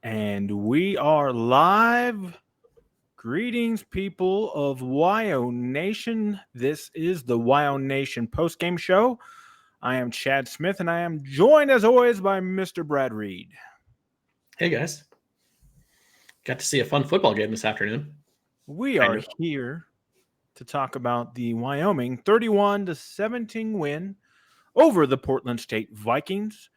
And we are live. Greetings, people of WyoNation. This is the WyoNation postgame show. I am Chad Smith, and I am joined, as always, by Mr. Brad Reed. Hey, guys. Got to see a fun football game this afternoon. We are here to talk about the Wyoming 31-17 win over the Portland State Vikings,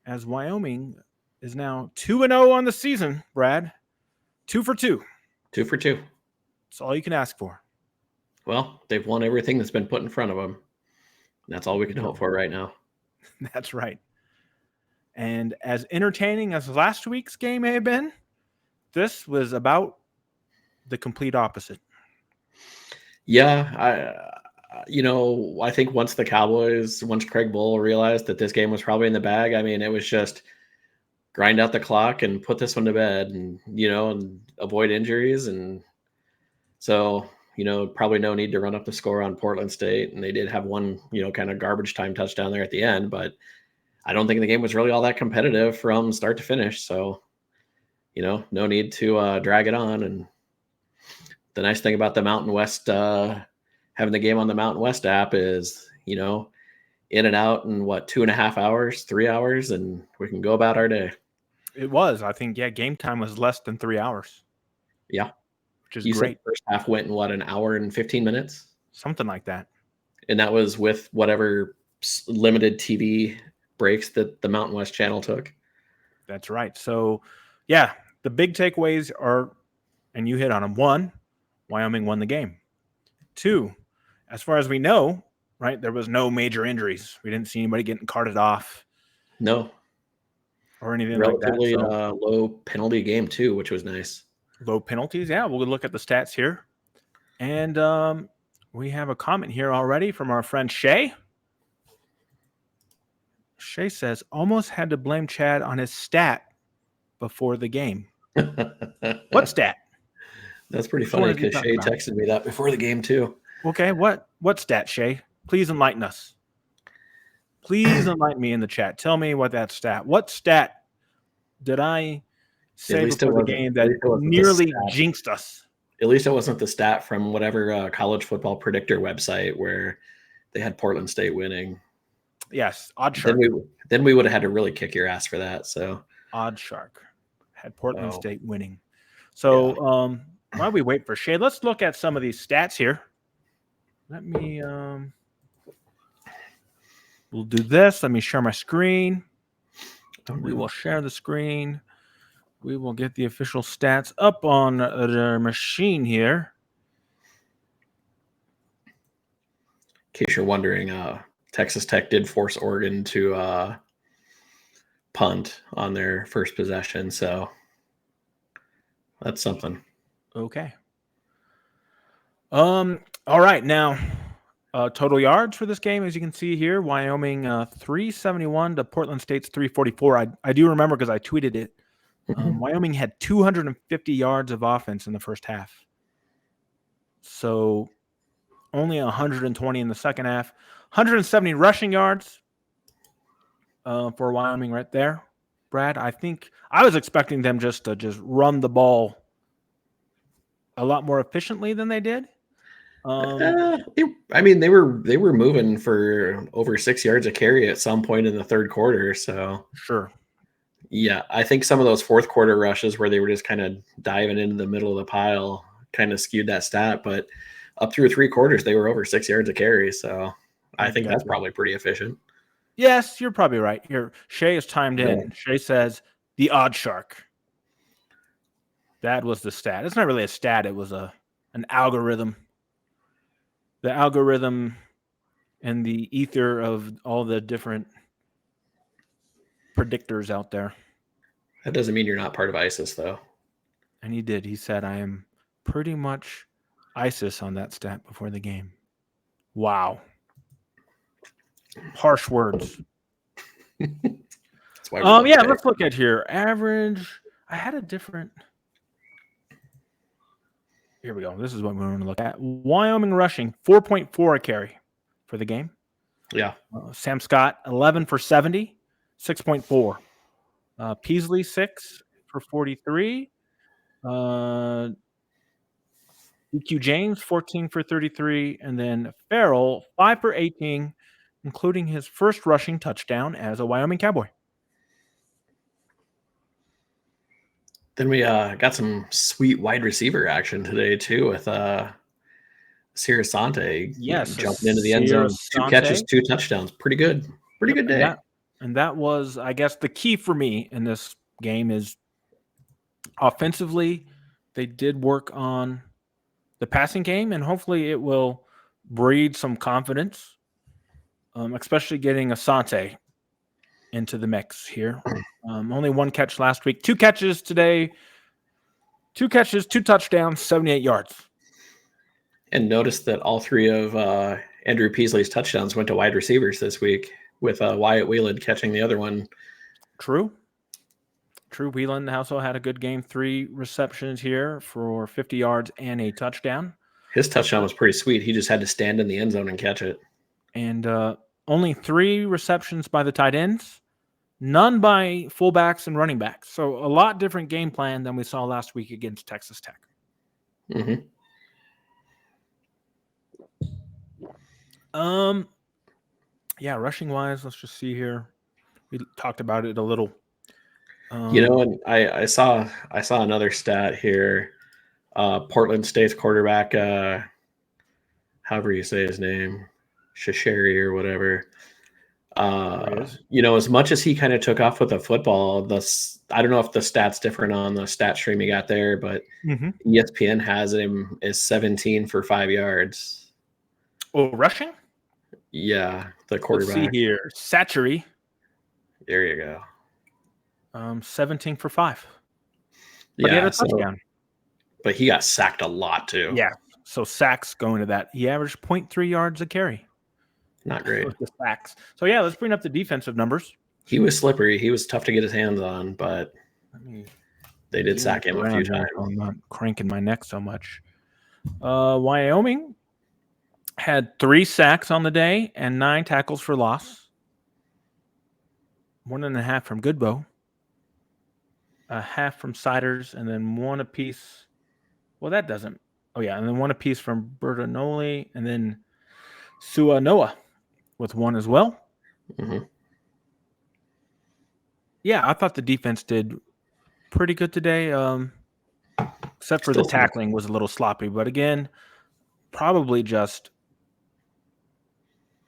as Wyoming is now 2-0 on the season, Brad. 2 for 2. 2 for 2. That's all you can ask for. Well, they've won everything that's been put in front of them. That's all we can hope for right now. That's right. And as entertaining as last week's game may have been, this was about the complete opposite. Yeah, I think once Craig Bull realized that this game was probably in the bag, I mean, it was just grind out the clock and put this one to bed and avoid injuries. And so, probably no need to run up the score on Portland State. And they did have one, kind of garbage time touchdown there at the end, but I don't think the game was really all that competitive from start to finish. So, no need to drag it on. And the nice thing about the Mountain West, having the game on the Mountain West app is, in and out in 2.5 hours, 3 hours, and we can go about our day. It was, I think, game time was less than 3 hours. Yeah. Which is great. First half went in an hour and 15 minutes? Something like that. And that was with whatever limited TV breaks that the Mountain West channel took. That's right. So, yeah, the big takeaways are, and you hit on them. 1, Wyoming won the game. 2, as far as we know, right, there was no major injuries. We didn't see anybody getting carted off. No. Or anything relatively like that. So, low penalty game, too, which was nice. Low penalties, yeah. We'll look at the stats here. And we have a comment here already from our friend Shay. Shay says, almost had to blame Chad on his stat before the game. What stat? That's pretty funny because Shay texted me that before the game too. Okay, what stat, Shay? Please enlighten us. Please enlighten me in the chat. Tell me what that stat. What stat did I say before the game that nearly jinxed us? At least it wasn't the stat from whatever college football predictor website where they had Portland State winning. Yes, Odd Shark. Then we would have had to really kick your ass for that. So Odd Shark had Portland State winning. So while we wait for Shay, let's look at some of these stats here. Let me we'll do this. Let me share my screen. We will share the screen. We will get the official stats up on the machine here. In case you're wondering, Texas Tech did force Oregon to punt on their first possession, so that's something. Okay. All right, now total yards for this game, as you can see here, Wyoming 371 to Portland State's 344. I do remember because I tweeted it. Wyoming had 250 yards of offense in the first half. So only 120 in the second half. 170 rushing yards for Wyoming right there. Brad, I think I was expecting them just to run the ball a lot more efficiently than they did. They were moving for over 6 yards a carry at some point in the third quarter. So sure. Yeah, I think some of those fourth quarter rushes where they were just kind of diving into the middle of the pile kind of skewed that stat. But up through 3 quarters, they were over 6 yards a carry. So I think that's probably pretty efficient. Yes, you're probably right. Here, Shay is timed in. Yeah. Shay says the Odd Shark. That was the stat. It's not really a stat. It was an algorithm. The algorithm and the ether of all the different predictors out there. That doesn't mean you're not part of ISIS, though. And he did. He said, I am pretty much ISIS on that stat before the game. Wow. Harsh words. Let's look at here. Average. I had a different. Here we go. This is what we want to look at. Wyoming rushing 4.4 a carry for the game. Yeah. Sam Scott 11 for 70, 6.4. Peasley 6, for 43. EQ James, 14 for 33. And then Farrell, 5 for 18, including his first rushing touchdown as a Wyoming Cowboy. Then we got some sweet wide receiver action today, too, with Sante jumping into the end zone. 2 catches, 2 touchdowns. Pretty good. Pretty good day. And that was, I guess, the key for me in this game is offensively, they did work on the passing game, and hopefully it will breed some confidence, especially getting Asante into the mix here. Only 1 catch last week. 2 catches today. 2 catches, 2 touchdowns, 78 yards. And notice that all 3 of Andrew Peasley's touchdowns went to wide receivers this week, with Wyatt Whelan catching the other one. True. Whelan also had a good game. 3 receptions here for 50 yards and a touchdown. His touchdown was pretty sweet. He just had to stand in the end zone and catch it. And only 3 receptions by the tight ends, none by fullbacks and running backs. So a lot different game plan than we saw last week against Texas Tech. Mm-hmm. Yeah, rushing wise, let's just see here. We talked about it a little. And I saw another stat here. Portland State's quarterback, however you say his name, Shasheri or whatever. As much as he kind of took off with the football, I don't know if the stat's different on the stat stream you got there, but ESPN has him as 17 for 5 yards. Oh, rushing? Yeah, the quarterback. Let's see here. Satchery. There you go. 17 for 5. But he had a touchdown. But he got sacked a lot too. Yeah. So sacks going to that. He averaged 0.3 yards a carry. Not great. The sacks. So yeah, let's bring up the defensive numbers. He was slippery. He was tough to get his hands on, but they did sack him a few times. I'm not cranking my neck so much. Wyoming had 3 sacks on the day and 9 tackles for loss. 1.5 from Goodbow. A half from Siders, and then 1 apiece. Well, that doesn't. Oh, yeah. And then 1 apiece from Bertonoli, and then Sua Noah with 1 as well. Mm-hmm. Yeah, I thought the defense did pretty good today, except for the tackling was a little sloppy. But again, probably just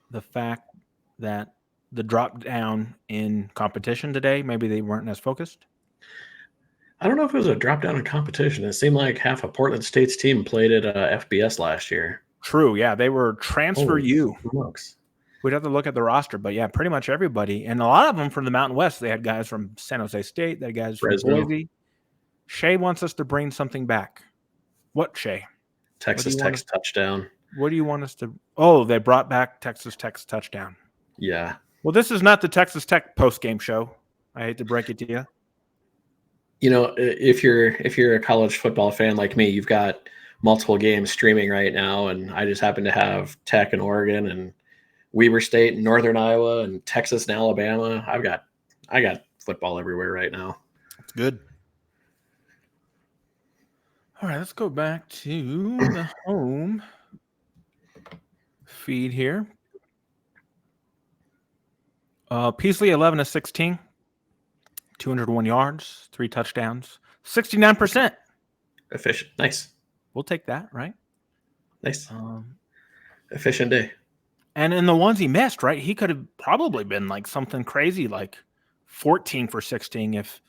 the fact that the drop down in competition today, maybe they weren't as focused. I don't know if it was a drop down in competition. It seemed like half of Portland State's team played at FBS last year. True, yeah. They were transfer U. Smokes. We'd have to look at the roster, but yeah, pretty much everybody. And a lot of them from the Mountain West. They had guys from San Jose State. They had guys from Boise. Shay wants us to bring something back. What, Shay? Texas Tech's touchdown. What do you want us to – oh, they brought back Texas Tech's touchdown. Yeah. Well, this is not the Texas Tech post-game show. I hate to break it to you. If you're a college football fan like me, you've got multiple games streaming right now, and I just happen to have Tech and Oregon and Weber State and Northern Iowa and Texas and Alabama. I got football everywhere right now. That's good. All right, let's go back to the home feed here. Peasley 11 of 16. 201 yards, 3 touchdowns, 69%. Efficient. Nice. We'll take that, right? Nice. Efficient day. And in the ones he missed, right, he could have probably been like something crazy, like 14 for 16 if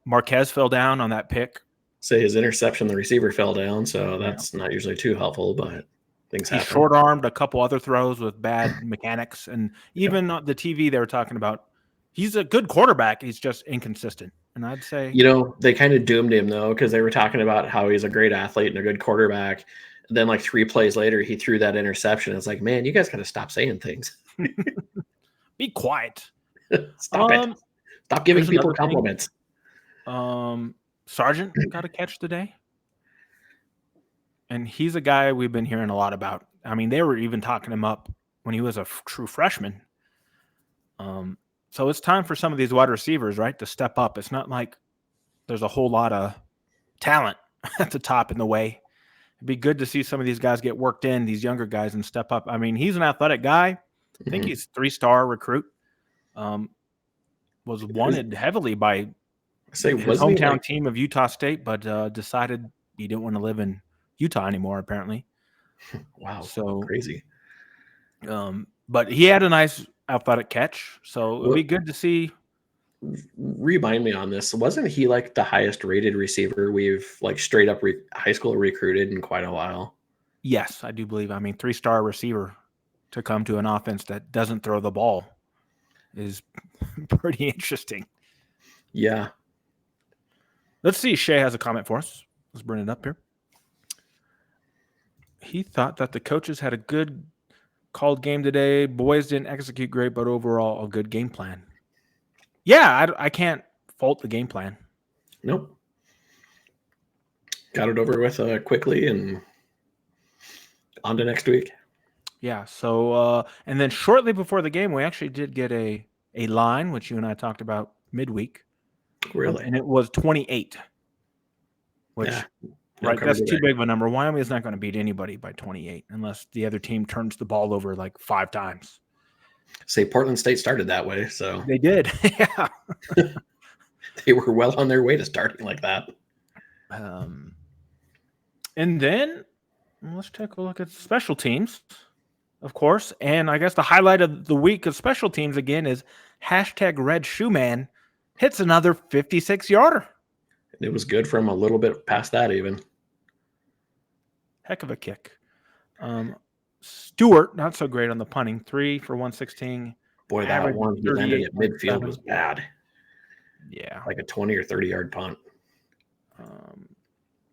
Marquez fell down on that pick. Say his interception, the receiver fell down, so that's not usually too helpful, but things happen. He short-armed a couple other throws with bad mechanics, and even on the TV they were talking about he's a good quarterback. He's just inconsistent. And I'd say, they kind of doomed him though, because they were talking about how he's a great athlete and a good quarterback. And then like 3 plays later, he threw that interception. It's like, man, you guys got to stop saying things. Be quiet. Stop it. Stop giving people compliments. Sargent got a catch today. And he's a guy we've been hearing a lot about. I mean, they were even talking him up when he was a true freshman. So it's time for some of these wide receivers, right, to step up. It's not like there's a whole lot of talent at the top in the way. It'd be good to see some of these guys get worked in, these younger guys, and step up. I mean, he's an athletic guy. I think he's a 3-star recruit. Was wanted heavily by his hometown team of Utah State, but decided he didn't want to live in Utah anymore, apparently. Wow, so crazy. But he had a nice athletic catch, so it would be good to see. Remind me on this. Wasn't he like the highest rated receiver we've like straight up high school recruited in quite a while? Yes, I do believe. I mean, 3-star receiver to come to an offense that doesn't throw the ball is pretty interesting. Yeah. Let's see. Shay has a comment for us. Let's bring it up here. He thought that the coaches had a good called game today. Boys didn't execute great, but overall a good game plan. Yeah, I can't fault the game plan. Nope. Got it over with quickly and on to next week. Yeah. So, and then shortly before the game, we actually did get a line, which you and I talked about midweek. Really? And it was 28, which, right, that's too big of a number. Wyoming is not going to beat anybody by 28 unless the other team turns the ball over like 5 times. Say Portland State started that way, so. They did. Yeah. They were well on their way to starting like that. And then let's take a look at special teams, of course. And I guess the highlight of the week of special teams again is #RedShoeMan hits another 56-yarder. And it was good from a little bit past that even. Heck of a kick. Stewart, not so great on the punting. 3 for 116. Boy, that one he landed at midfield was bad. Yeah. Like a 20 or 30-yard punt.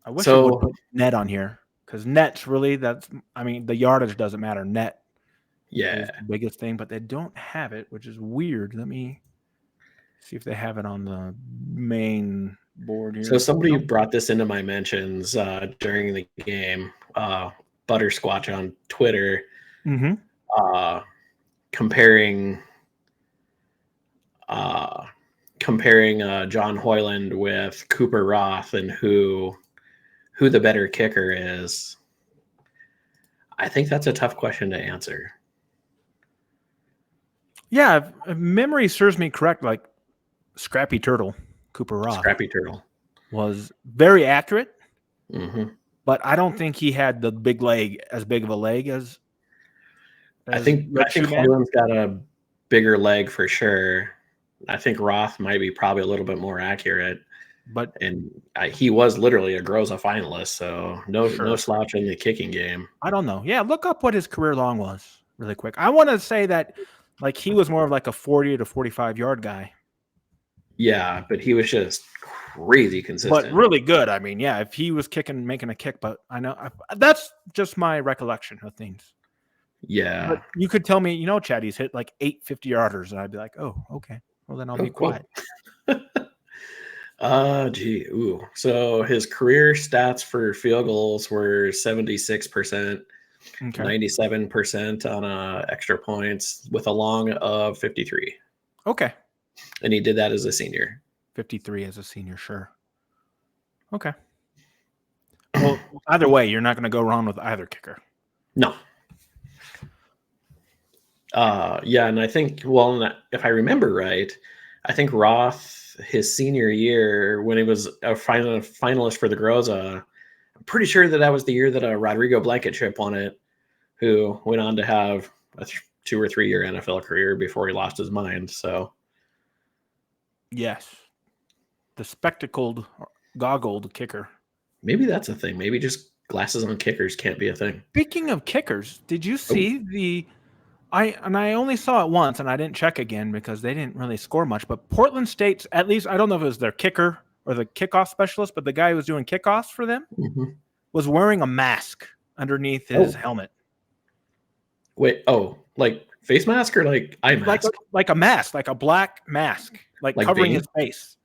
I wish I would put net on here because net's really, the yardage doesn't matter. Net is the biggest thing, but they don't have it, which is weird. Let me see if they have it on the main board here. So somebody brought this into my mentions during the game. Buttersquatch on Twitter, comparing John Hoyland with Cooper Roth and who the better kicker is. I think that's a tough question to answer. Yeah, if memory serves me correct, like Scrappy Turtle, Cooper Roth. Scrappy Turtle was very accurate. Mm-hmm. But I don't think he had the big leg, as big of a leg as I think Hoyland's got a bigger leg for sure. I think Roth might be probably a little bit more accurate. And he was literally a Groza finalist, so no slouch in the kicking game. I don't know. Yeah, look up what his career long was really quick. I want to say that like he was more of like a 40 to 45-yard guy. Yeah, but he was just crazy consistent. But really good. I mean, yeah, if he was making a kick, but I know that's just my recollection of things. Yeah. But you could tell me, Chad, he's hit like 8 50-yarders, and I'd be like, oh, okay. Well, then I'll be quiet. Ooh. So his career stats for field goals were 76%, 97% on extra points with a long of 53. Okay. And he did that as a senior. 53 as a senior, sure. Okay. Well, either way, you're not going to go wrong with either kicker. No. Yeah, and I think, if I remember right, I think Roth, his senior year, when he was a finalist for the Groza, I'm pretty sure that was the year that Rodrigo Blankenship won it, who went on to have a 2 or 3 year NFL career before he lost his mind. So, yes, the spectacled, goggled kicker. Maybe that's a thing. Maybe just glasses on kickers can't be a thing. Speaking of kickers, did you see I only saw it once, and I didn't check again because they didn't really score much. But Portland State's, at least, I don't know if it was their kicker or the kickoff specialist, but the guy who was doing kickoffs for them was wearing a mask underneath his helmet. Wait, like face mask or like eye mask? Like a mask, like a black mask, like covering his face.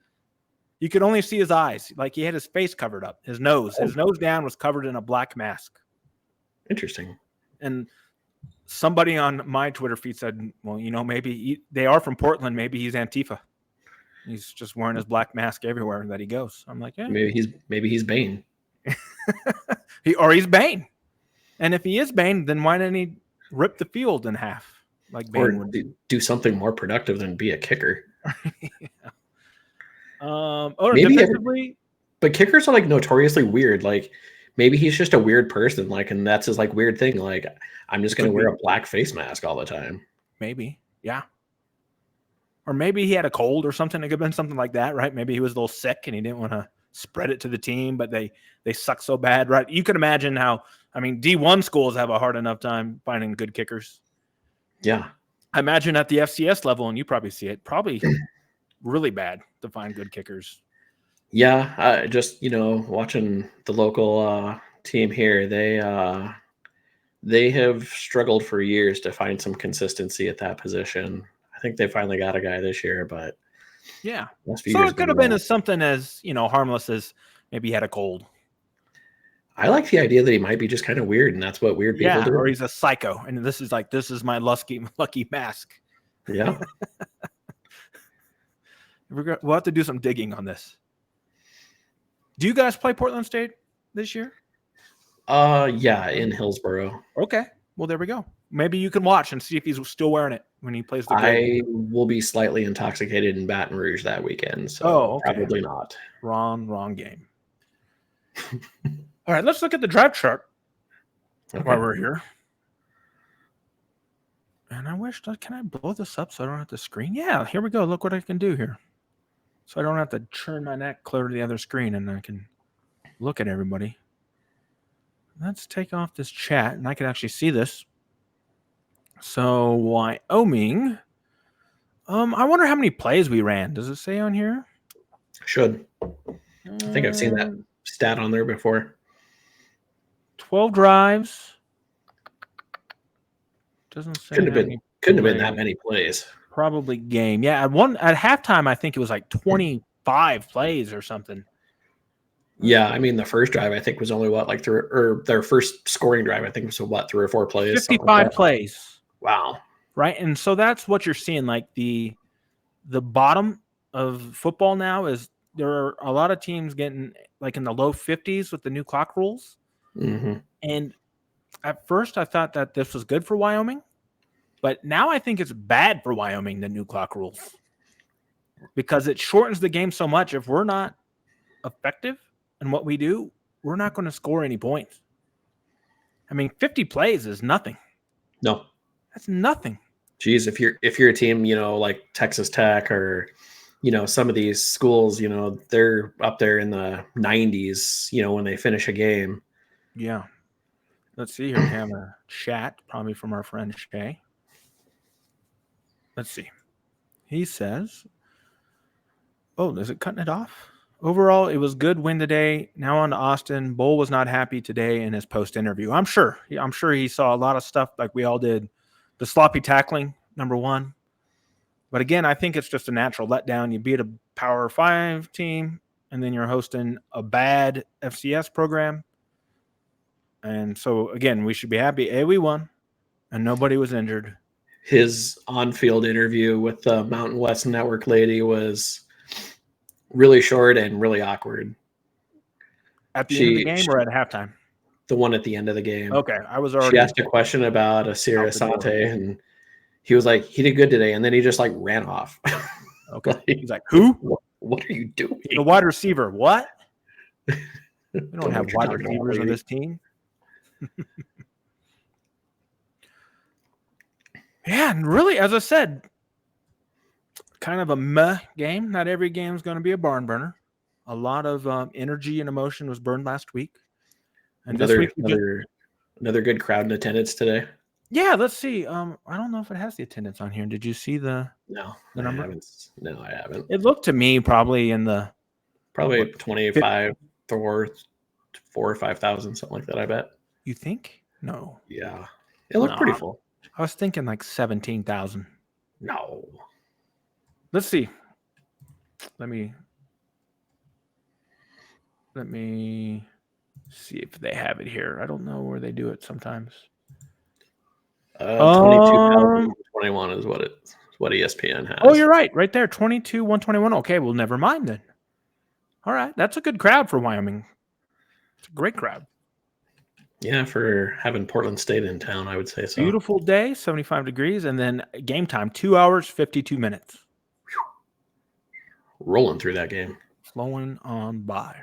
You could only see his eyes. Like he had his face covered up. His nose down was covered in a black mask. Interesting. And somebody on my Twitter feed said, well, maybe they are from Portland. Maybe he's Antifa. He's just wearing his black mask everywhere that he goes. I'm like, yeah. Maybe he's Bane. He's Bane. And if he is Bane, then why didn't he rip the field in half like Bane Or would do something more productive than be a kicker? Maybe defensively, but kickers are like notoriously weird. Like maybe he's just a weird person, like, and that's his like weird thing. Like, I'm just gonna wear a black face mask all the time. Maybe, yeah. Or maybe he had a cold or something. It could have been something like that, right? Maybe he was a little sick and he didn't want to spread it to the team, but they suck so bad, right? You can imagine how, D1 schools have a hard enough time finding good kickers. Yeah. I imagine at the FCS level, and you probably see it, probably really bad to find good kickers. Yeah, just watching the local team here, they have struggled for years to find some consistency at that position. I think they finally got a guy this year, but yeah. So it could have been as something as harmless as maybe he had a cold. I like the idea that he might be just kind of weird, and that's what weird people do. Or he's a psycho, and this is my lucky mask. Yeah. We'll have to do some digging on this. Do you guys play Portland State this year? Yeah, in Hillsboro. Okay. Well, there we go. Maybe you can watch and see if he's still wearing it when he plays the game. I will be slightly intoxicated in Baton Rouge that weekend, so probably not. Wrong game. All right, let's look at the draft chart while we're here. And I wish, can I blow this up so I don't have to screen? Yeah, here we go. Look what I can do here. So I don't have to turn my neck clear to the other screen and I can look at everybody. Let's take off this chat and I can actually see this. So Wyoming. I wonder how many plays we ran. Does it say on here? Should. I think I've seen that stat on there before. 12 drives. Doesn't say. Couldn't have been that many plays. Probably game. Yeah, at halftime, I think it was like 25 plays or something. Yeah, the first drive I think was only their first scoring drive I think was 3 or 4 plays. 55 plays. Wow. Right, and so that's what you're seeing. Like the bottom of football now is there are a lot of teams getting like in the low 50s with the new clock rules. Mm-hmm. And at first, I thought that this was good for Wyoming, but now I think it's bad for Wyoming, the new clock rules, because it shortens the game so much. If we're not effective in what we do, we're not going to score any points. 50 plays is nothing. No, that's nothing. Geez, if you're a team, like Texas Tech or, some of these schools, they're up there in the 90s, when they finish a game. Yeah. Let's see here. We have a chat, probably from our friend Shay. Let's see. He says, oh, is it cutting it off? Overall, it was good win today. Now on to Austin. Bull was not happy today in his post-interview. I'm sure he saw a lot of stuff like we all did. The sloppy tackling, number one. But again, I think it's just a natural letdown. You beat a Power 5 team, and then you're hosting a bad FCS program. And so, again, we should be happy. We won, and nobody was injured. His on-field interview with the Mountain West Network lady was really short and really awkward. At the end of the game or at halftime? The one at the end of the game. Okay, I was already. She asked a question about Asir Asante, and he was like, he did good today, and then he just ran off. Okay. He's like, who? What are you doing? The wide receiver. What? We don't have wide receivers on this team. Yeah, and really, as I said, kind of a meh game. Not every game is going to be a barn burner. A lot of energy and emotion was burned last week. And another this week another good crowd in attendance today. Yeah, let's see. I don't know if it has the attendance on here. Did you see the number? I haven't. It looked to me probably in the 25 4 or 5,000, something like that, I bet. You think? No. Yeah. It looked pretty full. I was thinking like 17,000. No. Let's see. Let me see if they have it here. I don't know where they do it sometimes. Um, 22,121 is what ESPN has. Oh, you're right there, 22,121. Okay, well, never mind then. All right, that's a good crowd for Wyoming. It's a great crowd. Yeah, for having Portland State in town, I would say so. Beautiful day, 75 degrees, and then game time, 2 hours, 52 minutes. Rolling through that game. Flowing on by.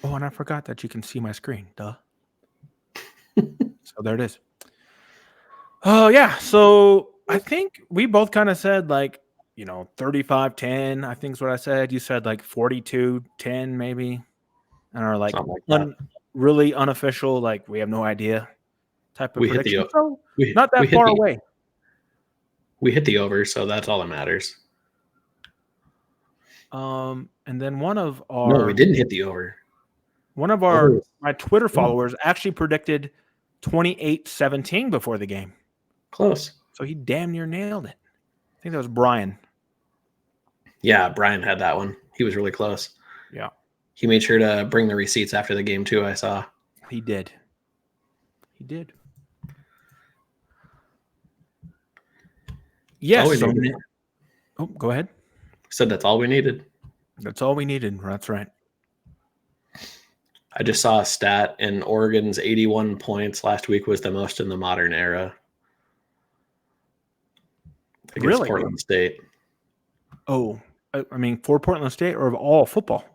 Oh, and I forgot that you can see my screen. Duh. So there it is. Oh, yeah. So I think we both kind of said 35-10, I think is what I said. You said 42-10 maybe. And our really unofficial, we have no idea type of prediction. So not that far away. We hit the over, so that's all that matters. And then one of No, we didn't hit the over. One of my Twitter followers actually predicted 28-17 before the game. Close. So he damn near nailed it. I think that was Brian. Yeah, Brian had that one. He was really close. Yeah. He made sure to bring the receipts after the game too, I saw. He did. Yes. Go ahead. Said that's all we needed. That's all we needed. That's right. I just saw a stat, and Oregon's 81 points last week was the most in the modern era. Against Portland State. Oh, I mean, for Portland State or of all football?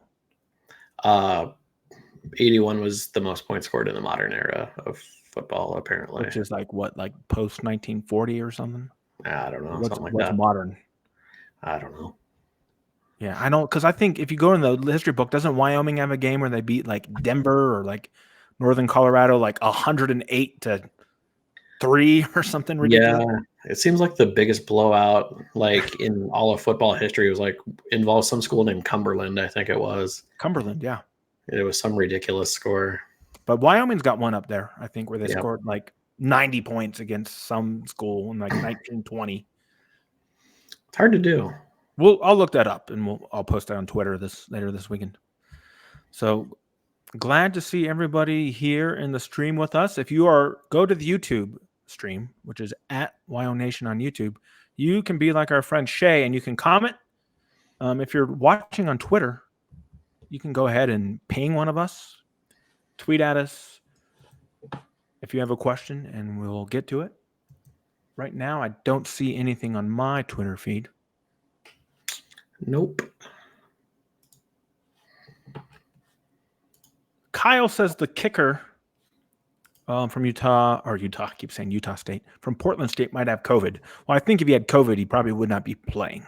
81 was the most points scored in the modern era of football, apparently. Which is post 1940 or something? I don't know. Something like that. What's modern? I don't know. Yeah, I know, because I think if you go in the history book, doesn't Wyoming have a game where they beat Denver or Northern Colorado 108-3 or something ridiculous? Yeah, it seems like the biggest blowout in all of football history was involved some school named Cumberland, I think it was. Cumberland, yeah. It was some ridiculous score. But Wyoming's got one up there, I think, where they scored 90 points against some school in 1920. It's hard to do. I'll look that up and I'll post that on Twitter later this weekend. So glad to see everybody here in the stream with us. If you go to the YouTube stream, which is at WyoNation on YouTube, you can be like our friend Shay and you can comment. If you're watching on Twitter, you can go ahead and ping one of us, tweet at us if you have a question, and we'll get to it. Right now, I don't see anything on my Twitter feed. Nope. Kyle says the kicker from Utah, I keep saying Utah State, from Portland State might have COVID. Well, I think if he had COVID, he probably would not be playing.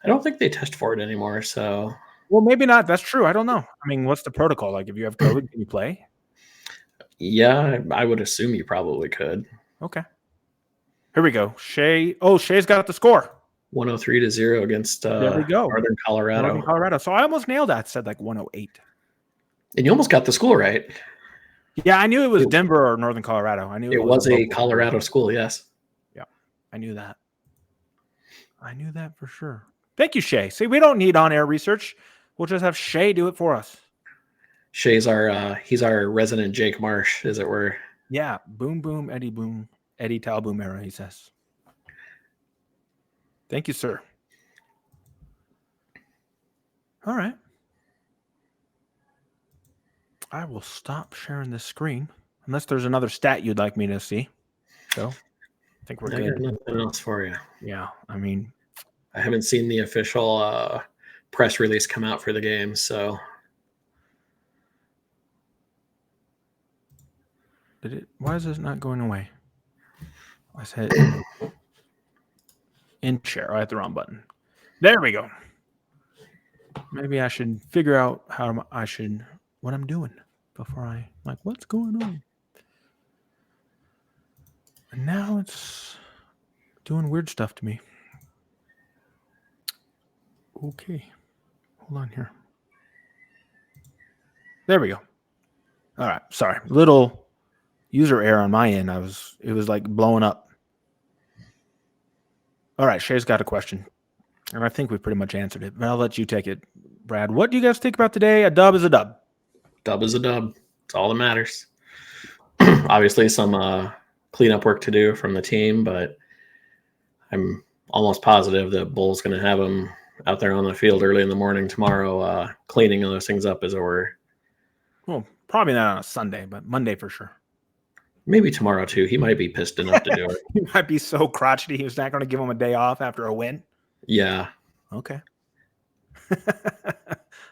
I don't think they test for it anymore, so. Well, maybe not. That's true. I don't know. I mean, what's the protocol? If you have COVID, can you play? Yeah, I would assume you probably could. Okay. Here we go. Shay. Oh, Shay's got the score. 103-0 against there we go. Northern Colorado. So I almost nailed that. Said 108. And you almost got the school right. Yeah, I knew it was Denver or Northern Colorado. I knew it was a Colorado school. Yes. Yeah, I knew that. I knew that for sure. Thank you, Shay. See, we don't need on-air research. We'll just have Shay do it for us. Shay's he's our resident Jake Marsh, as it were. Yeah, boom, Eddie Talboom era, he says. Thank you, sir. All right. I will stop sharing this screen unless there's another stat you'd like me to see. So I think we're good. I got nothing else for you. Yeah, I mean, I haven't seen the official press release come out for the game, so. Why is this not going away? I said in share. I hit the wrong button. There we go. Maybe I should figure out what I'm doing before what's going on? And now it's doing weird stuff to me. Okay. Hold on here. There we go. All right. Sorry. Little user error on my end. It was blowing up. All right. Shay's got a question. And I think we pretty much answered it, but I'll let you take it, Brad. What do you guys think about today? A dub is a dub. Dub is a dub. It's all that matters. Obviously, some cleanup work to do from the team, but I'm almost positive that Bull's going to have them out there on the field early in the morning tomorrow, cleaning those things up, as it were. Well, probably not on a Sunday, but Monday for sure. Maybe tomorrow too. He might be pissed enough to do it. He might be so crotchety he's not going to give him a day off after a win. Yeah. Okay.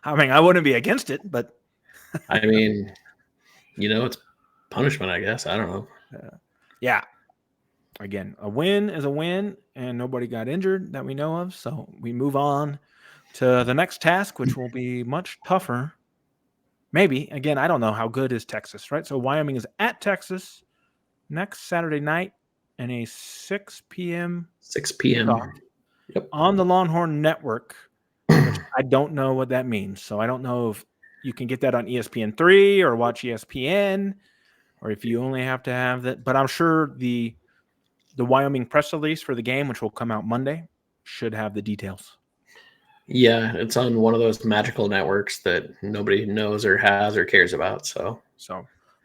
I mean, I wouldn't be against it, but I mean, it's punishment, I guess. I don't know. Yeah. Again, a win is a win, and nobody got injured that we know of. So we move on to the next task, which will be much tougher. Maybe. Again, I don't know how good is Texas, right? So Wyoming is at Texas next Saturday night in a 6 p.m. 6 p.m. Yep. On the Longhorn Network, which I don't know what that means. So I don't know if you can get that on ESPN3 or watch ESPN, or if you only have to have that. But I'm sure the Wyoming press release for the game, which will come out Monday, should have the details. Yeah, it's on one of those magical networks that nobody knows or has or cares about. So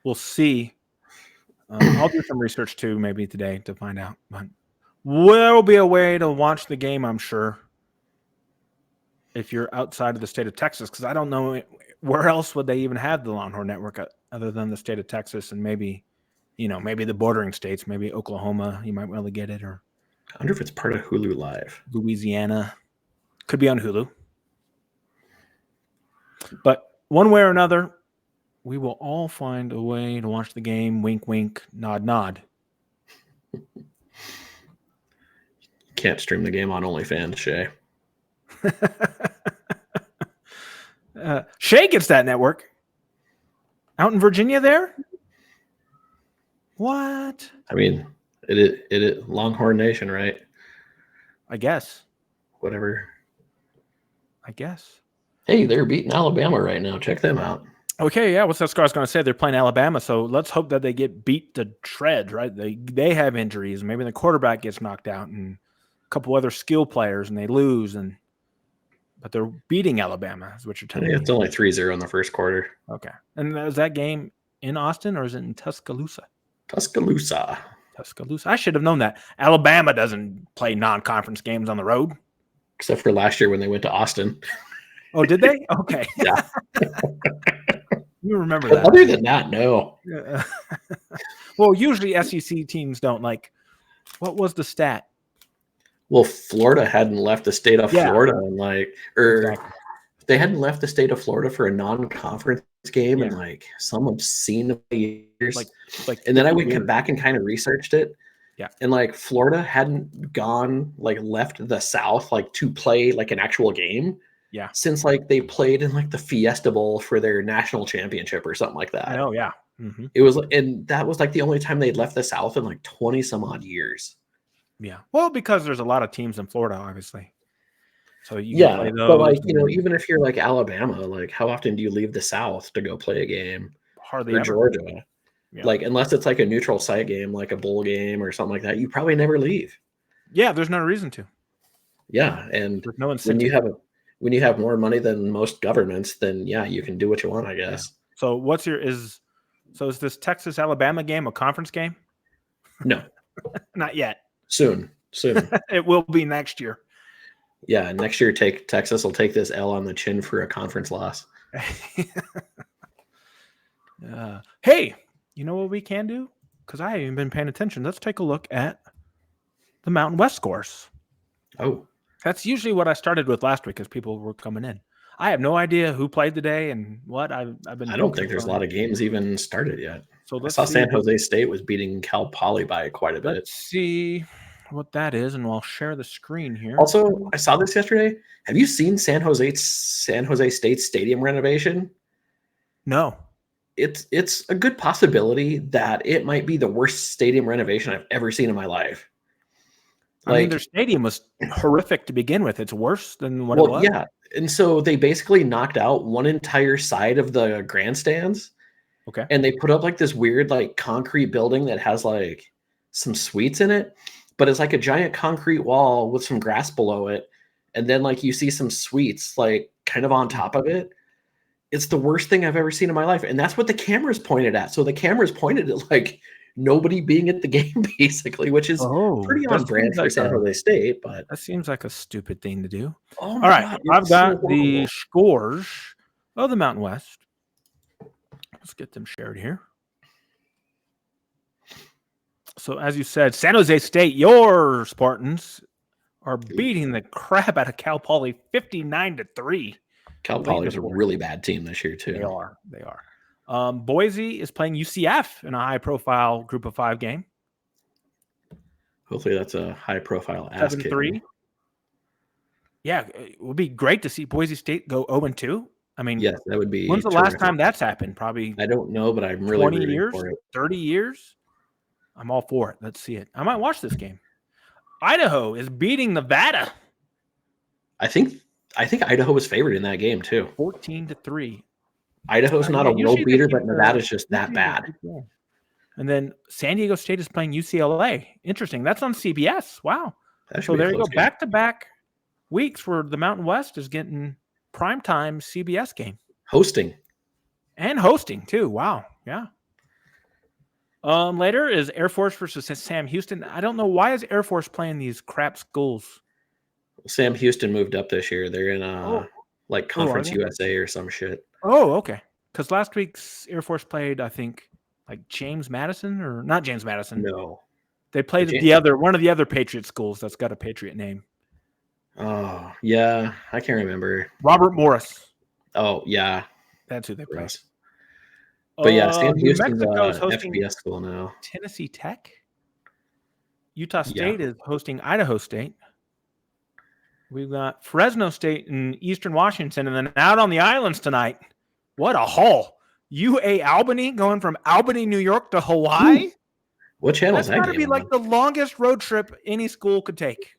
we'll see. I'll do some research too, maybe today, to find out. But will be a way to watch the game, I'm sure, if you're outside of the state of Texas, because I don't know where else would they even have the Longhorn Network other than the state of Texas, and maybe the bordering states, maybe Oklahoma, you might be able to get it, or I wonder if it's part of Hulu Live. Louisiana. Could be on Hulu. But one way or another, we will all find a way to watch the game. Wink, wink, nod, nod. You can't stream the game on OnlyFans, Shay. Shay gets that network. Out in Virginia there? What? I mean, it is Longhorn Nation, right? I guess. Whatever. I guess. Hey, they're beating Alabama right now. Check them out. Okay, yeah. What's that score I was going to say? They're playing Alabama, so let's hope that they get beat to shreds, right? They have injuries. Maybe the quarterback gets knocked out and a couple other skill players, and they lose. But they're beating Alabama, is what you're telling me. It's only 3-0 in the first quarter. Okay. And is that game in Austin, or is it in Tuscaloosa? Tuscaloosa. I should have known that. Alabama doesn't play non-conference games on the road. Except for last year when they went to Austin. Oh, did they? Okay. Yeah. You remember that. Other than that, no. Well, usually SEC teams don't. Like, what was the stat? Well, Florida hadn't left the state of Florida they hadn't left the state of Florida for a non-conference game in some obscene years. And then I went back and kind of researched it. Yeah. And Florida hadn't gone left the South to play an actual game. Yeah. Since they played in the Fiesta Bowl for their national championship or something like that. I know, yeah. Mm-hmm. It was, and that was the only time they'd left the South in 20 some odd years. Yeah. Well, because there's a lot of teams in Florida, obviously. So you can play those. But even if you're Alabama, how often do you leave the South to go play a game? Hardly or ever. Georgia. Yeah. Unless it's a neutral site game, a bowl game or something like that, you probably never leave. Yeah, there's no reason to. Yeah, and there's no incentive. When you have more money than most governments, then you can do what you want, I guess. Yeah. So is this Texas Alabama game a conference game? No. Not yet. Soon. It will be next year. Yeah, next year Texas will take this L on the chin for a conference loss. Hey, you know what we can do? Because I haven't been paying attention. Let's take a look at the Mountain West scores. Oh. That's usually what I started with last week as people were coming in. I have no idea who played today and what. I've been. I don't think there's a lot of games even started yet. So I saw San Jose State was beating Cal Poly by quite a bit. Let's see what that is, and I'll share the screen here. Also, I saw this yesterday. Have you seen San Jose State stadium renovation? No. It's a good possibility that it might be the worst stadium renovation I've ever seen in my life. I mean, their stadium was horrific to begin with. It's worse than what it was. Yeah. And so they basically knocked out one entire side of the grandstands. Okay. And they put up this weird concrete building that has some suites in it, but it's a giant concrete wall with some grass below it. And then you see some suites kind of on top of it. It's the worst thing I've ever seen in my life. And that's what the cameras pointed at. So the cameras pointed at nobody being at the game, basically, which is pretty on that brand seems for like San Jose State. But a stupid thing to do. oh All my right, God, I've it's so got the horrible. scores of the Mountain West. Let's get them shared here. So, as you said, San Jose State, your Spartans are beating the crap out of Cal Poly 59-3. Cal Poly is a really bad team this year, too. They are. Boise is playing UCF in a high-profile Group of 5 game. Hopefully that's a high-profile ass kicking. 7-3. Yeah, it would be great to see Boise State go 0-2. I mean, yes, that would be. When's the last time that's happened? Probably I don't know, but I'm really 20 years, for it. 30 years. I'm all for it. Let's see it. I might watch this game. Idaho is beating Nevada. I think Idaho was favored in that game too. 14-3. Idaho's not a world beater, but Nevada's just that bad. And then San Diego State is playing UCLA. Interesting. That's on CBS. Wow. So there you go. Back-to-back weeks where the Mountain West is getting primetime CBS game. Hosting too. Wow. Yeah. Later is Air Force versus Sam Houston. I don't know, why is Air Force playing these crap schools? Sam Houston moved up this year. They're in like Conference USA or some shit. Oh, okay. Because last week's Air Force played, I think, like James Madison, or not James Madison. No. They played one of the other Patriot schools that's got a Patriot name. Oh, yeah. I can't remember. Robert Morris. Oh, yeah. That's who they played. But yeah, Sam Houston's hosting FBS school now. Tennessee Tech. Utah State is hosting Idaho State. We've got Fresno State in Eastern Washington, and then out on the islands tonight. What a haul! UA Albany going from Albany, New York to Hawaii. Ooh. What channel is that? That's got to be like the longest road trip any school could take.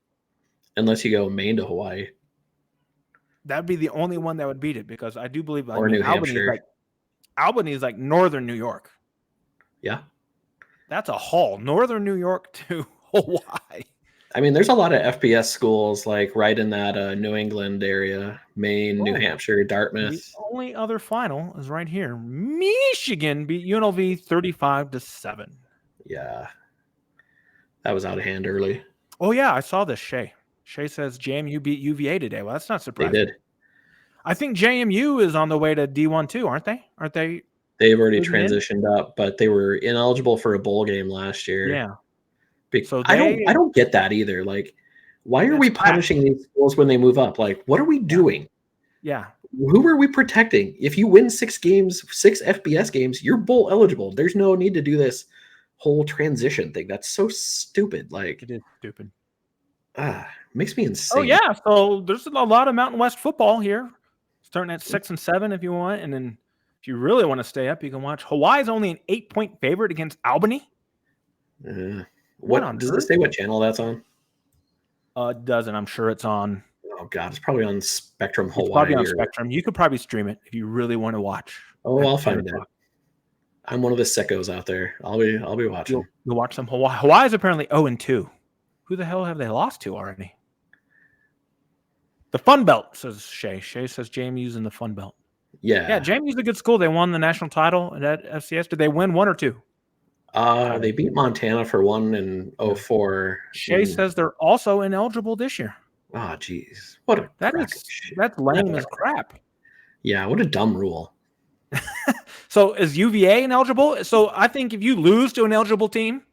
Unless you go Maine to Hawaii. That'd be the only one that would beat it, because I do believe New Hampshire. Albany is like northern New York. Yeah. That's a haul. Northern New York to Hawaii. I mean, there's a lot of FBS schools like right in that New England area. Maine, New Hampshire, Dartmouth. The only other final is right here. Michigan beat UNLV 35-7. Yeah. That was out of hand early. Oh, yeah. I saw this, Shay. Shay says JMU beat UVA today. Well, that's not surprising. They did. I think JMU is on the way to D1 too, aren't they? They've already transitioned up, but they were ineligible for a bowl game last year. Yeah. So I don't get that either. Like, why are we punishing these schools when they move up? Like, what are we doing? Yeah. Who are we protecting? If you win 6 FBS games, you're bowl eligible. There's no need to do this whole transition thing. That's so stupid. Like, it is stupid. Makes me insane. Oh yeah. So there's a lot of Mountain West football here. Starting at 6 and 7 if you want, and then if you really want to stay up, you can watch. Hawaii's only an 8-point favorite against Albany. What does it say? What channel that's on? It doesn't. I'm sure it's on. Oh God, it's probably on Spectrum Hawaii. It's probably on Spectrum. You could probably stream it if you really want to watch. Oh, I'll find it. I'm one of the sickos out there. I'll be watching. You'll watch some Hawaii. Hawaii's apparently 0-2. Who the hell have they lost to already? The Fun Belt, says Shay. Shay says JMU's in the Fun Belt. Yeah, JMU's a good school. They won the national title at FCS. Did they win 1 or 2? They beat Montana for 1 in 04. Shay says they're also ineligible this year. Oh, geez. That's lame as crap. Yeah, what a dumb rule. So is UVA ineligible? So I think if you lose to an eligible team,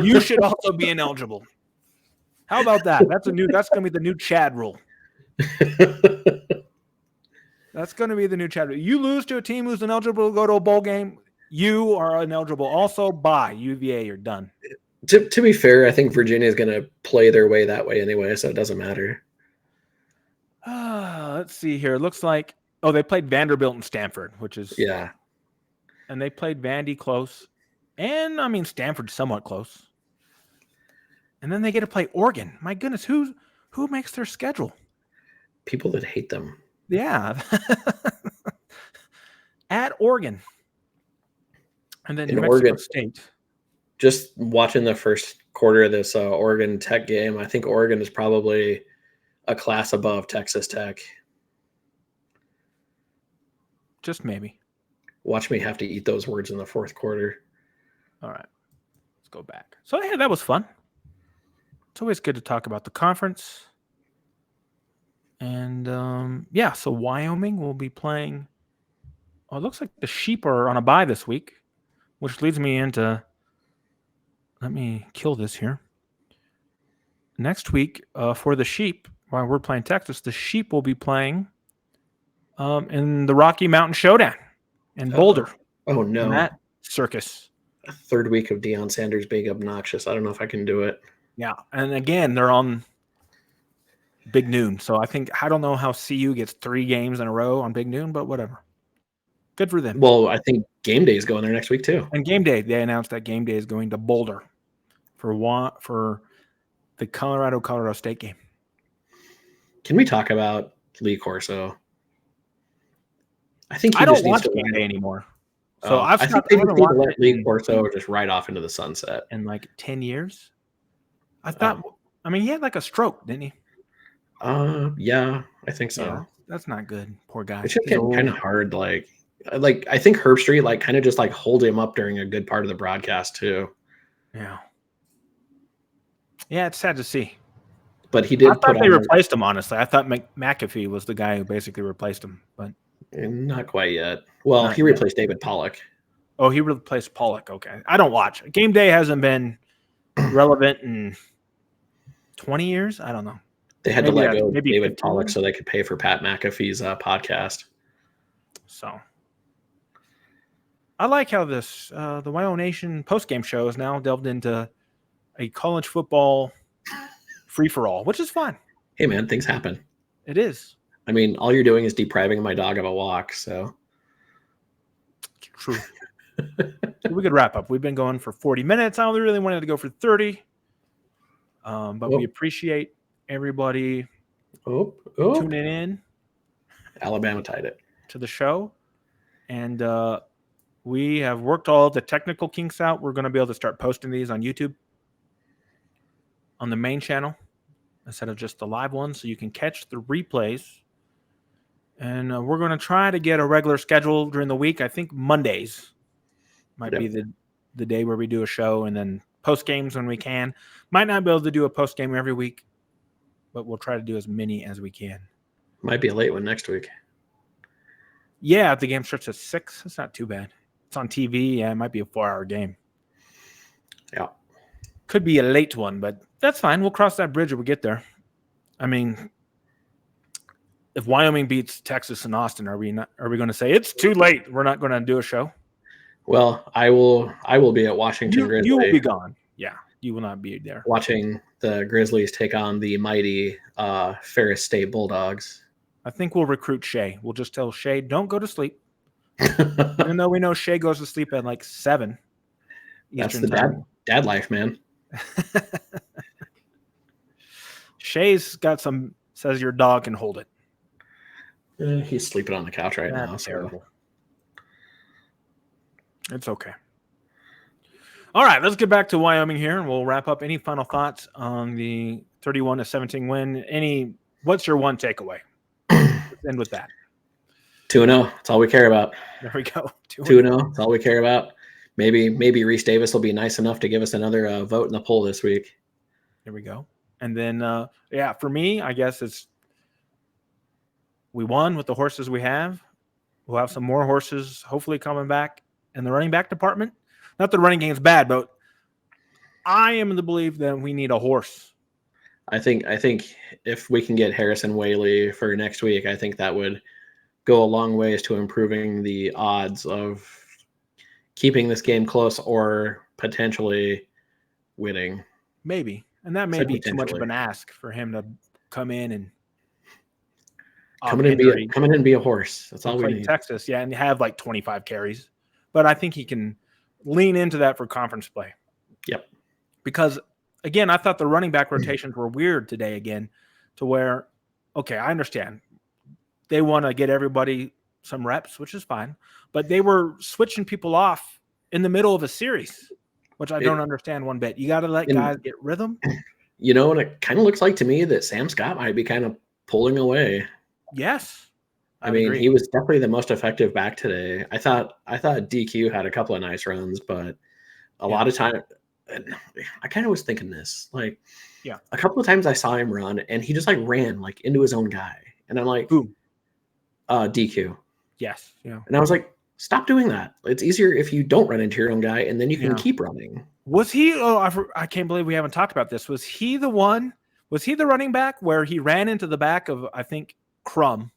you should also be ineligible. How about that? That's going to be the new Chad rule. That's going to be the new chapter. You lose to a team who's ineligible to go to a bowl game, you are ineligible. Also, bye. UVA, you're done. To be fair, I think Virginia is going to play their way that way anyway, so it doesn't matter. Let's see here. It looks like, they played Vanderbilt and Stanford, which is... Yeah. And they played Vandy close. And, I mean, Stanford's somewhat close. And then they get to play Oregon. My goodness, who makes their schedule? People that hate them. Yeah. At Oregon. And then New Mexico State. Just watching the first quarter of this Oregon Tech game, I think Oregon is probably a class above Texas Tech. Just maybe. Watch me have to eat those words in the fourth quarter. All right. go back. So, yeah, that was fun. It's always good to talk about the conference. And, so Wyoming will be playing. Oh, it looks like the Sheep are on a bye this week, which leads me into – let me kill this here. Next week for the Sheep, while we're playing Texas, the Sheep will be playing in the Rocky Mountain Showdown in Boulder. Oh, no. That circus. A third week of Deion Sanders being obnoxious. I don't know if I can do it. Yeah. And again, they're on Big Noon. So I don't know how CU gets 3 games in a row on Big Noon, but whatever. Good for them. Well, I think Game Day is going there next week too. And Game Day, they announced that Game Day is going to Boulder for the Colorado State game. Can we talk about Lee Corso? I think I don't watch Game Day anymore. So I think they need to let Lee Corso just ride off into the sunset. In like 10 years? I thought, he had like a stroke, didn't he? Yeah, I think so. Yeah, that's not good. Poor guy. It's just getting kind of hard. Like I think Herb Street kind of just hold him up during a good part of the broadcast too. Yeah. Yeah, it's sad to see. But he did. I thought they replaced him. Honestly, I thought McAfee was the guy who basically replaced him, but not quite yet. Well, he replaced David Pollock. Oh, he replaced Pollock. Okay, I don't watch. Game Day hasn't been relevant in 20 years. I don't know. They had to let go of David Pollock so they could pay for Pat McAfee's podcast. So I like how the WyoNation postgame show is now delved into a college football free-for-all, which is fun. Hey, man, things happen. It is. I mean, all you're doing is depriving my dog of a walk, so. True. So we could wrap up. We've been going for 40 minutes. I only really wanted to go for 30. But we appreciate everybody tuning in. Alabama tied it. To the show. And we have worked all the technical kinks out. We're going to be able to start posting these on YouTube on the main channel instead of just the live ones, so you can catch the replays. And we're going to try to get a regular schedule during the week. I think Mondays might be the day where we do a show, and then post games when we can. Might not be able to do a post game every week, but we'll try to do as many as we can. Might be a late one next week. Yeah, if the game starts at 6, it's not too bad. It's on TV. Yeah, it might be a 4-hour game. Yeah. Could be a late one, but that's fine. We'll cross that bridge when we get there. I mean, if Wyoming beats Texas and Austin, are we going to say it's too late? We're not going to do a show? Well, I will be at Washington Grizzly. You will be gone. Yeah, you will not be there. Watching the Grizzlies take on the mighty Ferris State Bulldogs. I think we'll recruit Shay. We'll just tell Shay, don't go to sleep. Even though we know Shay goes to sleep at like 7 That's Eastern the time. dad life, man. Shay's got says your dog can hold it. He's sleeping on the couch right now. Terrible. It's okay. All right, let's get back to Wyoming here, and we'll wrap up. Any final thoughts on the 31-17 win? What's your one takeaway? Let's end with that. 2-0. That's all we care about. There we go. 2-0. That's all we care about. Maybe Reese Davis will be nice enough to give us another vote in the poll this week. There we go. And then, for me, I guess we won with the horses we have. We'll have some more horses hopefully coming back in the running back department. Not that the running game's bad, but I am in the belief that we need a horse. I think if we can get Harrison Whaley for next week, I think that would go a long ways to improving the odds of keeping this game close or potentially winning. Maybe. And that may be too much of an ask for him to come in and come in and be a horse. That's all we need. Texas, yeah, and have like 25 carries. But I think he can lean into that for conference play. Yep. Because, again, I thought the running back rotations were weird today again, to where, okay, I understand. They want to get everybody some reps, which is fine. But they were switching people off in the middle of a series, which I don't understand one bit. You got to let guys get rhythm. You know, and it kind of looks like to me that Sam Scott might be kind of pulling away. Yes. I mean, he was definitely the most effective back today. I thought DQ had a couple of nice runs, but a lot of time, and I kind of was thinking this, like, Yeah. a couple of times I saw him run, and he just like ran like into his own guy, and I'm like, Who? DQ, Yes. Yeah. and I was like, stop doing that. It's easier if you don't run into your own guy, and then you can Yeah. keep running. Was he? Oh, I can't believe we haven't talked about this. Was he the one? Was he the running back where he ran into the back of, I think, Crum?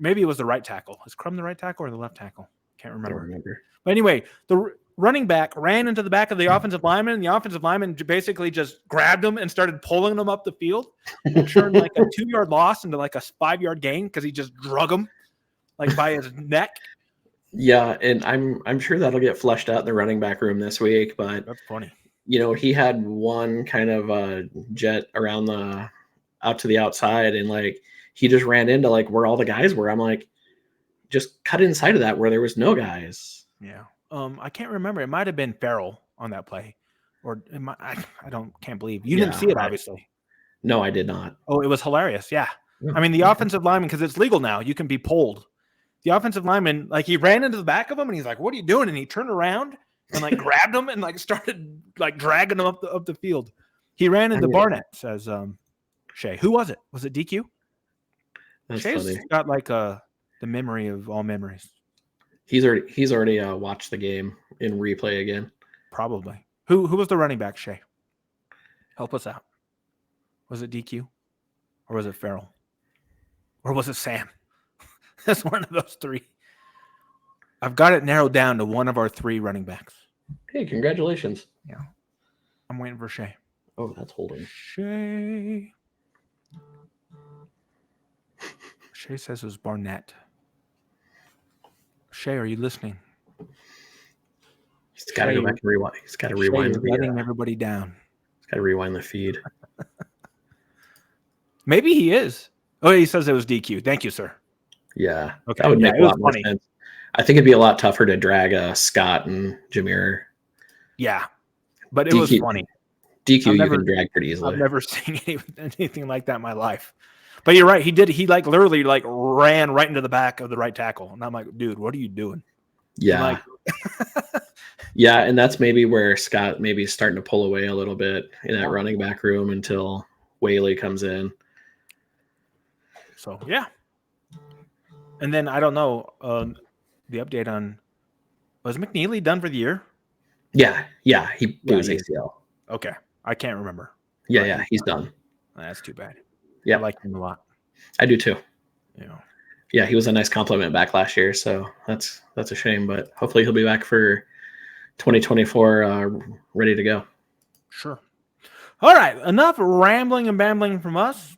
Maybe it was the right tackle. Is Crum the right tackle or the left tackle? Can't I remember. don't remember. But anyway, the running back ran into the back of the offensive lineman, and the offensive lineman basically just grabbed him and started pulling him up the field and turned like a 2-yard loss into like a 5-yard gain because he just drug him like by his neck. Yeah, and I'm sure that'll get flushed out in the running back room this week. But That's funny. he had one kind of jet around out to the outside, and like he just ran into like where all the guys were. I'm like, just cut inside of that where there was no guys. Yeah. I can't remember. It might have been Farrell on that play, or I can't believe you didn't see it. Obviously, no, I did not. Oh, it was hilarious. Yeah. I mean, the offensive lineman, because it's legal now, you can be pulled. The offensive lineman, like he ran into the back of him, and he's like, "What are you doing?" And he turned around and like grabbed him and like started like dragging him up the field. He ran into Barnett, says Shay. Who was it? Was it DQ? That's Shay's funny. got like the memory of all memories. He's already watched the game in replay again. Probably. Who was the running back, Shay? Help us out. Was it DQ? Or was it Farrell? Or was it Sam? That's one of those three. I've got it narrowed down to one of our 3 running backs. Hey, congratulations. Yeah. I'm waiting for Shay. Oh, that's holding. Shay. Shay says it was Barnett. Shay, are you listening? He's got to go back and rewind. He's got to rewind. Shay, you're letting everybody down. He's got to rewind the feed. Maybe he is. Oh, he says it was DQ. Thank you, sir. Yeah. Okay. That would make a lot more funny. sense. I think it'd be a lot tougher to drag Scott and Jameer. Yeah. But it was funny. DQ you can drag pretty easily. I've never seen anything like that in my life. But you're right. He did. He like literally like ran right into the back of the right tackle. And I'm like, dude, what are you doing? Yeah. Yeah. And that's maybe where Scott maybe is starting to pull away a little bit in that running back room until Whaley comes in. So, yeah. And then I don't know the update on, was McNeely done for the year? Yeah. Yeah. He blew his ACL. Okay. I can't remember. Yeah. Yeah. He's done. That's too bad. Yeah. I like him a lot. I do too. Yeah. Yeah. He was a nice compliment back last year. So that's a shame, but hopefully he'll be back for 2024 ready to go. Sure. All right. Enough rambling and bambling from us.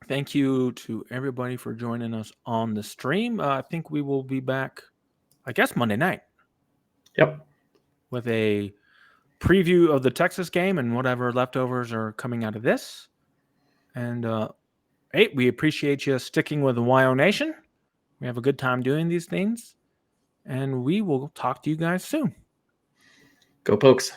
Thank you to everybody for joining us on the stream. I think we will be back, I guess, Monday night. Yep. With a preview of the Texas game and whatever leftovers are coming out of this. And, hey, we appreciate you sticking with the WyoNation. We have a good time doing these things. And we will talk to you guys soon. Go Pokes.